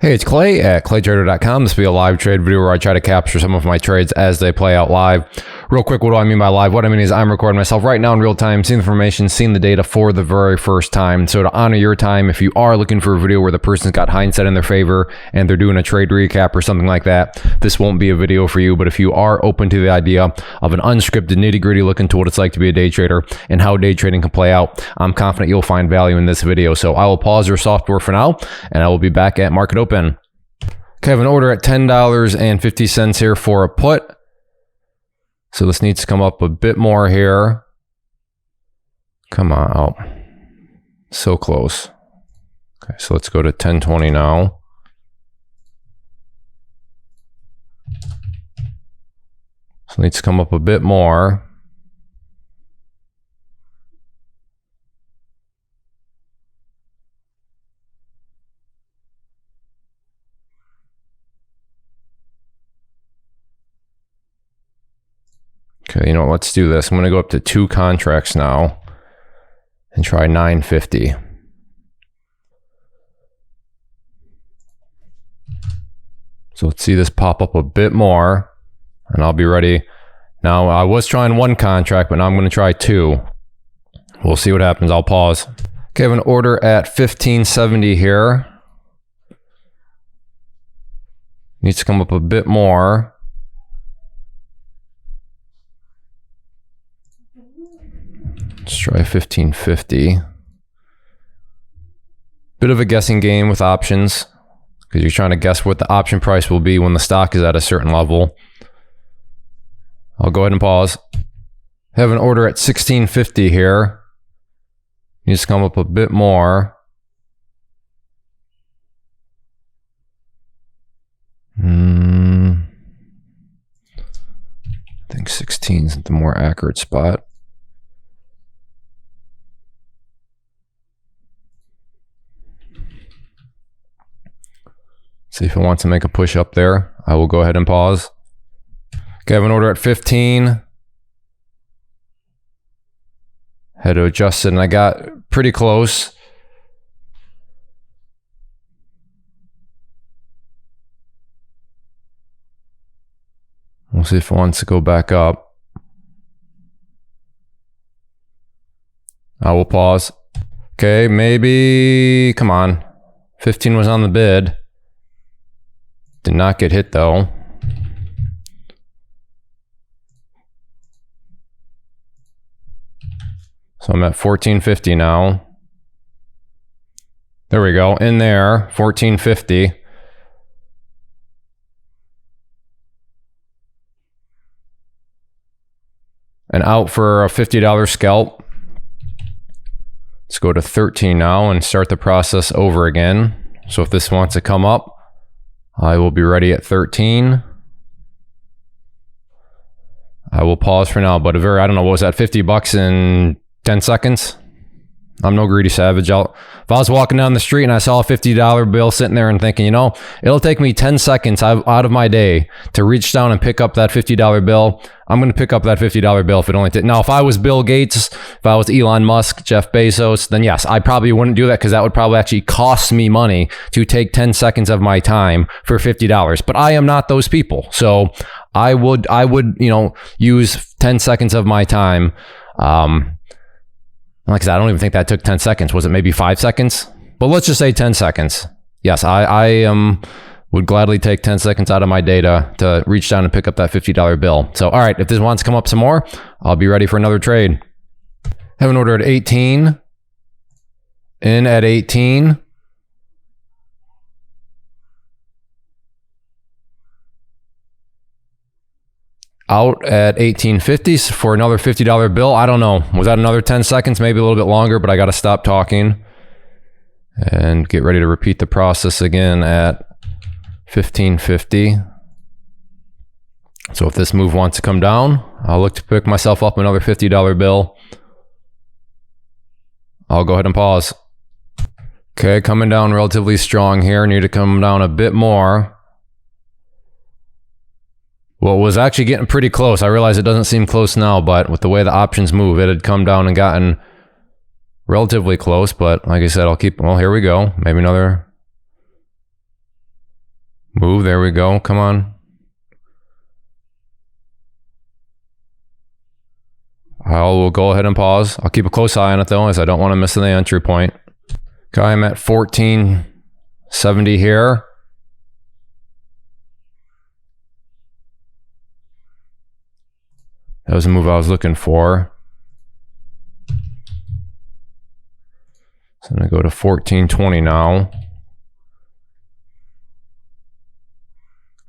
Hey, it's Clay at claytrader.com. This will be a live trade video where I try to capture some of my trades as they play out live. Real quick, what do I mean by live? What I mean is I'm recording myself right now in real time, seeing the information, seeing the data for the very first time. So to honor your time, if you are looking for a video where the person's got hindsight in their favor and they're doing a trade recap or something like that, this won't be a video for you. But if you are open to the idea of an unscripted, nitty-gritty look into what it's like to be a day trader and how day trading can play out, I'm confident you'll find value in this video. So I will pause your software for now, and I will be back at market open. Okay, I have an order at $10.50 here for a put. So this needs to come up a bit more here. Come on out. So close. Okay, so let's go to 10.20 now. So it needs to come up a bit more. Okay, you know what, let's do this. I'm going to go up to 2 contracts now and try 950. So let's see this pop up a bit more and I'll be ready. Now, I was trying 1 contract, but now I'm going to try 2. We'll see what happens. I'll pause. Okay, I have an order at 1570 here. Needs to come up a bit more. Let's try 1550. Bit of a guessing game with options because you're trying to guess what the option price will be when the stock is at a certain level. I'll go ahead and pause. Have an order at 1650 here. Needs to come up a bit more. I think 16 is the more accurate spot. See if it wants to make a push up there. I will go ahead and pause. Okay, I have an order at 15. Had to adjust it and I got pretty close. We'll see if it wants to go back up. I will pause. Okay, maybe, come on. 15 was on the bid. Did not get hit though. So I'm at 1450 now. There we go, in there, 1450. And out for a $50 scalp. Let's go to 13 now and start the process over again. So if this wants to come up, I will be ready at 13. I will pause for now, but I don't know, what was that, 50 bucks in 10 seconds? I'm no greedy savage. If I was walking down the street and I saw a $50 bill sitting there and thinking, you know, it'll take me 10 seconds out of my day to reach down and pick up that $50 bill, I'm going to pick up that $50 bill if it only takes. Now, if I was Bill Gates, if I was Elon Musk, Jeff Bezos, then yes, I probably wouldn't do that because that would probably actually cost me money to take 10 seconds of my time for $50. But I am not those people. So I would, you know, use 10 seconds of my time. Like I said, I don't even think that took 10 seconds. Was it maybe 5 seconds? But let's just say 10 seconds. Yes, I would gladly take 10 seconds out of my data to reach down and pick up that $50 bill. So, all right, if this wants to come up some more, I'll be ready for another trade. Have an order at 18. In at 18. Out at 1850 for another $50 bill. I don't know. Was that another 10 seconds? Maybe a little bit longer, but I got to stop talking and get ready to repeat the process again at 1550. So if this move wants to come down, I'll look to pick myself up another $50 bill. I'll go ahead and pause. Okay, coming down relatively strong here. Need to come down a bit more. Well, it was actually getting pretty close. I realize it doesn't seem close now, but with the way the options move, it had come down and gotten relatively close. But like I said, I'll keep, well, here we go. Maybe another Move. There we go. Come on. I will go ahead and pause. I'll keep a close eye on it though, as I don't want to miss the entry point. Okay, I'm at 1470 here. That was the move I was looking for. So I'm going to go to 1420 now.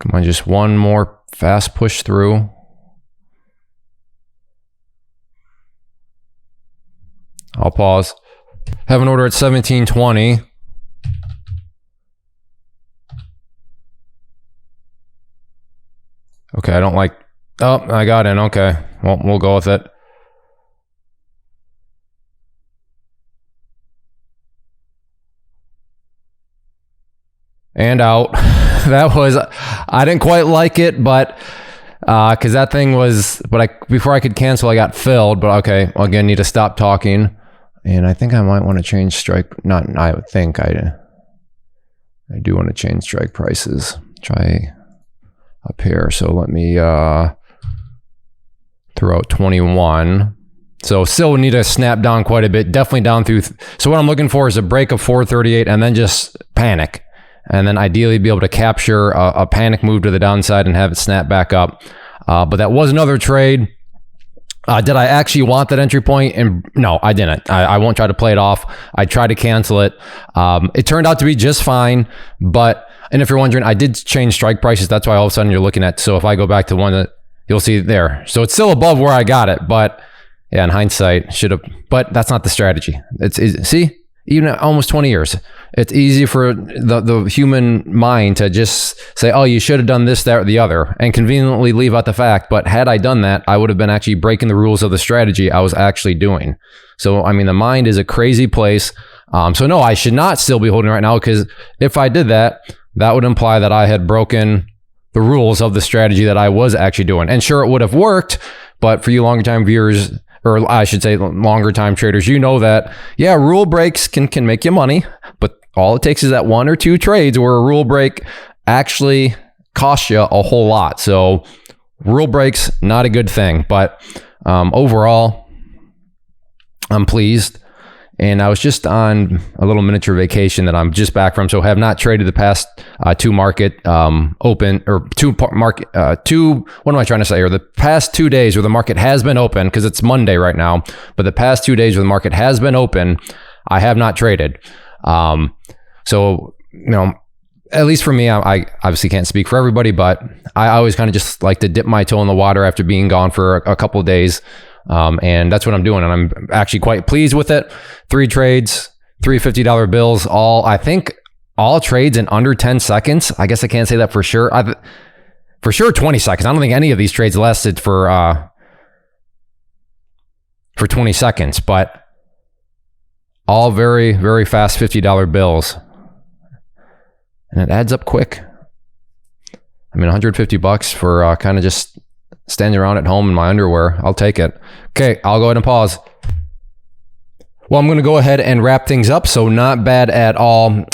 Come on, just one more fast push through. I'll pause. Have an order at 1720. Okay, I don't like... Oh, I got in. Okay. Well, we'll go with it. And out. That was... I didn't quite like it, but... because that thing was... But before I could cancel, I got filled. But okay, again, need to stop talking. And I think I might want to change strike... Not... I would think I do want to change strike prices. Try up here. So let me... throw out 21. So still need to snap down quite a bit. Definitely down through... So what I'm looking for is a break of 438 and then just panic. And then ideally be able to capture a panic move to the downside and have it snap back up. But that was another trade. Did I actually want that entry point? And no, I didn't. I won't try to play it off. I tried to cancel it. It turned out to be just fine. And if you're wondering, I did change strike prices. That's why all of a sudden you're looking at... So if I go back to one that... You'll see there. So it's still above where I got it. But yeah, in hindsight, should have... But that's not the strategy. It's see? Even at almost 20 years, it's easy for the human mind to just say, oh, you should have done this, that, or the other, and conveniently leave out the fact. But had I done that, I would have been actually breaking the rules of the strategy I was actually doing. So, I mean, the mind is a crazy place. So no, I should not still be holding right now, because if I did that, that would imply that I had broken the rules of the strategy that I was actually doing. And sure, it would have worked, but for you longer time viewers, or I should say longer time traders, you know that, yeah, rule breaks can make you money, but all it takes is that one or two trades where a rule break actually costs you a whole lot. So rule breaks, not a good thing, but overall, I'm pleased. And I was just on a little miniature vacation that I'm just back from, so have not traded the past two market open, or what am I trying to say? Or the past 2 days where the market has been open, because it's Monday right now, but the past 2 days where the market has been open, I have not traded. So, you know, at least for me, I obviously can't speak for everybody, but I always kind of just like to dip my toe in the water after being gone for a couple of days. And that's what I'm doing. And I'm actually quite pleased with it. 3 trades, 3 $50 bills, I think all trades in under 10 seconds. I guess I can't say that for sure. For sure 20 seconds. I don't think any of these trades lasted for 20 seconds, but all very, very fast $50 bills. And it adds up quick. I mean, $150 for kind of just standing around at home in my underwear. I'll take it. Okay, I'll go ahead and pause. Well, I'm going to go ahead and wrap things up. So not bad at all.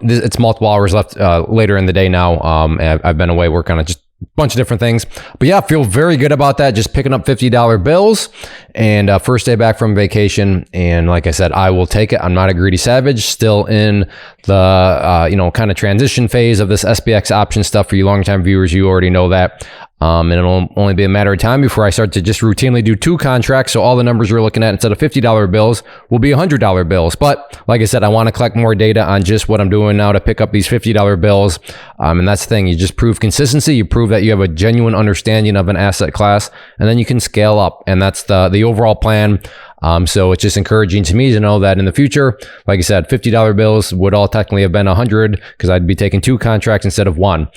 It's multiple hours left later in the day now. I've been away working on just a bunch of different things. But yeah, I feel very good about that. Just picking up $50 bills and first day back from vacation. And like I said, I will take it. I'm not a greedy savage. Still in the kind of transition phase of this SPX option stuff. For you long-time viewers, you already know that. And it'll only be a matter of time before I start to just routinely do 2 contracts. So all the numbers we're looking at instead of $50 bills will be $100 bills. But like I said, I want to collect more data on just what I'm doing now to pick up these $50 bills. And that's the thing. You just prove consistency. You prove that you have a genuine understanding of an asset class, and then you can scale up. And that's the overall plan. So it's just encouraging to me to know that in the future, like I said, $50 bills would all technically have been 100 because I'd be taking 2 contracts instead of 1.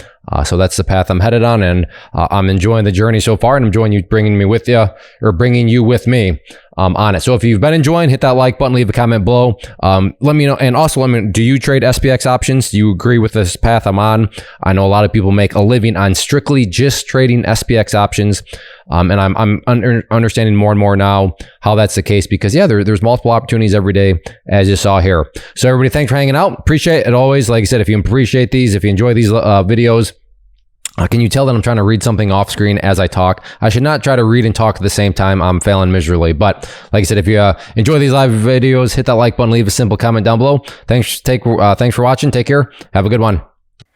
So that's the path I'm headed on, and I'm enjoying the journey so far, and I'm enjoying you bringing you with me. on it. So if you've been enjoying, hit that like button, leave a comment below. Let me know. And also let me know, do you trade SPX options? Do you agree with this path I'm on? I know a lot of people make a living on strictly just trading SPX options. And I'm understanding more and more now how that's the case, because yeah, there's multiple opportunities every day, as you saw here. So everybody, thanks for hanging out. Appreciate it always. Like I said, if you appreciate these, if you enjoy these videos, can you tell that I'm trying to read something off screen as I talk? I should not try to read and talk at the same time. I'm failing miserably. But like I said, if you enjoy these live videos, hit that like button, leave a simple comment down below. Thanks for watching. Take care. Have a good one.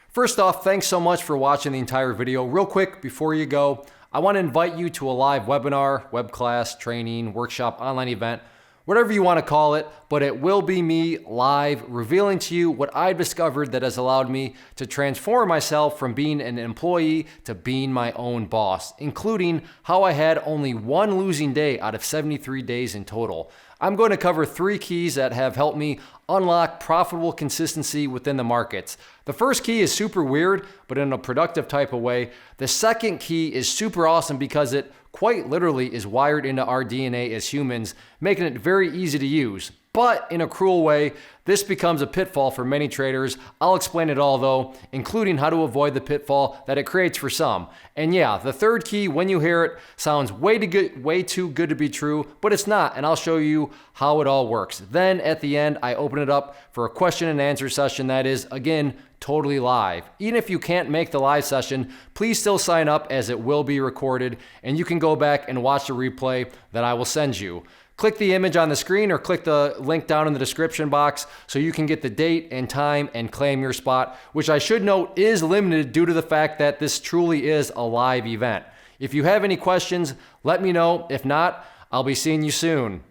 First off, thanks so much for watching the entire video. Real quick, before you go, I want to invite you to a live webinar, web class, training, workshop, online event, whatever you want to call it, but it will be me live revealing to you what I've discovered that has allowed me to transform myself from being an employee to being my own boss, including how I had only one losing day out of 73 days in total. I'm going to cover 3 keys that have helped me unlock profitable consistency within the markets. The first key is super weird, but in a productive type of way. The second key is super awesome because it quite literally is wired into our DNA as humans, making it very easy to use. But in a cruel way, this becomes a pitfall for many traders. I'll explain it all though, including how to avoid the pitfall that it creates for some. And yeah, the third key, when you hear it, sounds way too good to be true, but it's not, and I'll show you how it all works. Then at the end, I open it up for a question and answer session that is, again, totally live. Even if you can't make the live session, please still sign up as it will be recorded, and you can go back and watch the replay that I will send you. Click the image on the screen or click the link down in the description box so you can get the date and time and claim your spot, which I should note is limited due to the fact that this truly is a live event. If you have any questions, let me know. If not, I'll be seeing you soon.